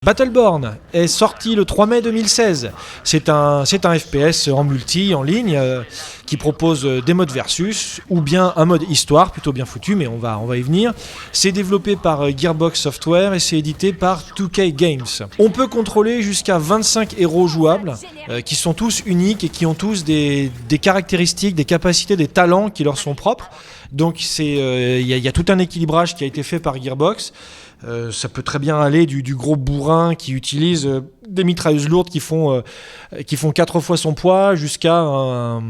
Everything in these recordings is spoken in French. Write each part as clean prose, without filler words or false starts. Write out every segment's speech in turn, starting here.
Battleborn est sorti le 3 mai 2016. C'est un FPS en multi, en ligne, qui propose des modes versus ou bien un mode histoire, plutôt bien foutu, mais on va y venir. C'est développé par Gearbox Software et c'est édité par 2K Games. On peut contrôler jusqu'à 25 héros jouables, qui sont tous uniques et qui ont tous des caractéristiques, des capacités, des talents qui leur sont propres. Donc il y a tout un équilibrage qui a été fait par Gearbox. Ça peut très bien aller du gros bourrin qui utilise des mitrailleuses lourdes qui font 4 fois son poids jusqu'à un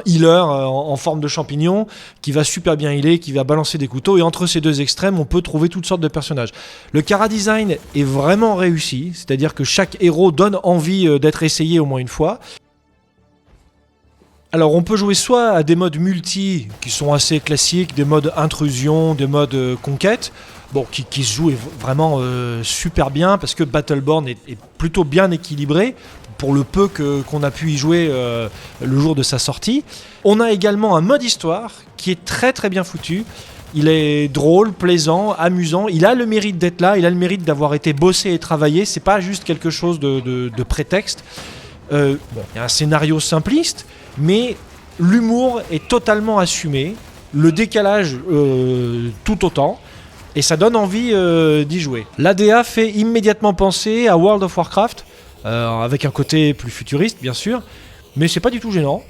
healer en forme de champignon qui va super bien healer, qui va balancer des couteaux. Et entre ces deux extrêmes, on peut trouver toutes sortes de personnages. Le chara-design est vraiment réussi, c'est-à-dire que chaque héros donne envie d'être essayé au moins une fois. Alors on peut jouer soit à des modes multi qui sont assez classiques, des modes intrusion, des modes conquête, qui se jouent vraiment super bien parce que Battleborn est plutôt bien équilibré pour le peu qu'on a pu y jouer le jour de sa sortie. On a également un mode histoire qui est très très bien foutu. Il est drôle, plaisant, amusant. Il a le mérite d'être là, il a le mérite d'avoir été bossé et travaillé. C'est pas juste quelque chose de prétexte. Il y a un scénario simpliste, mais l'humour est totalement assumé, le décalage tout autant, et ça donne envie d'y jouer. L'ADA fait immédiatement penser à World of Warcraft, avec un côté plus futuriste bien sûr, mais c'est pas du tout gênant.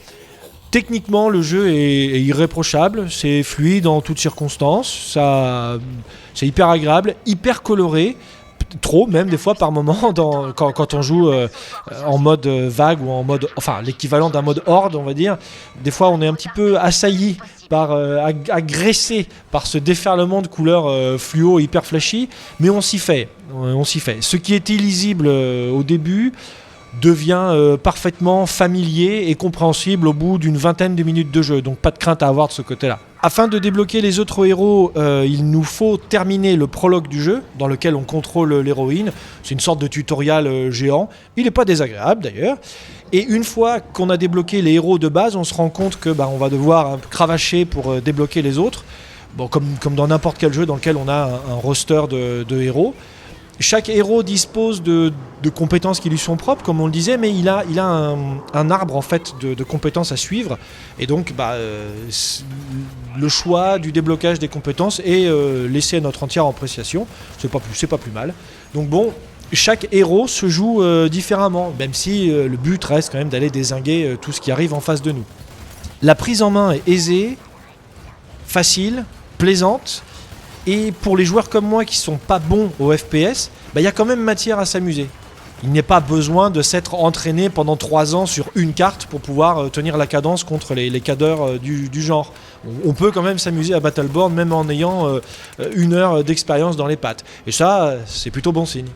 Techniquement, le jeu est irréprochable, c'est fluide en toutes circonstances, c'est hyper agréable, hyper coloré. Trop même des fois par moment quand on joue en mode vague ou en mode, enfin l'équivalent d'un mode horde on va dire, des fois on est un petit peu assailli par agressé par ce déferlement de couleurs fluo hyper flashy, mais on s'y fait. Ce qui était illisible au début devient parfaitement familier et compréhensible au bout d'une vingtaine de minutes de jeu, donc pas de crainte à avoir de ce côté-là. Afin de débloquer les autres héros, il nous faut terminer le prologue du jeu, dans lequel on contrôle l'héroïne. C'est une sorte de tutoriel géant. Il n'est pas désagréable d'ailleurs. Et une fois qu'on a débloqué les héros de base, on se rend compte que on va devoir cravacher pour débloquer les autres. Comme dans n'importe quel jeu dans lequel on a un roster de héros. Chaque héros dispose de compétences qui lui sont propres, comme on le disait, mais il a un arbre en fait de compétences à suivre. Et donc, le choix du déblocage des compétences est laissé à notre entière appréciation. C'est pas plus mal. Donc chaque héros se joue différemment, même si le but reste quand même d'aller dézinguer tout ce qui arrive en face de nous. La prise en main est aisée, facile, plaisante. Et pour les joueurs comme moi qui sont pas bons au FPS, il y a quand même matière à s'amuser. Il n'est pas besoin de s'être entraîné pendant 3 ans sur une carte pour pouvoir tenir la cadence contre les cadeurs du genre. On peut quand même s'amuser à Battleborn même en ayant 1 heure d'expérience dans les pattes. Et ça, c'est plutôt bon signe.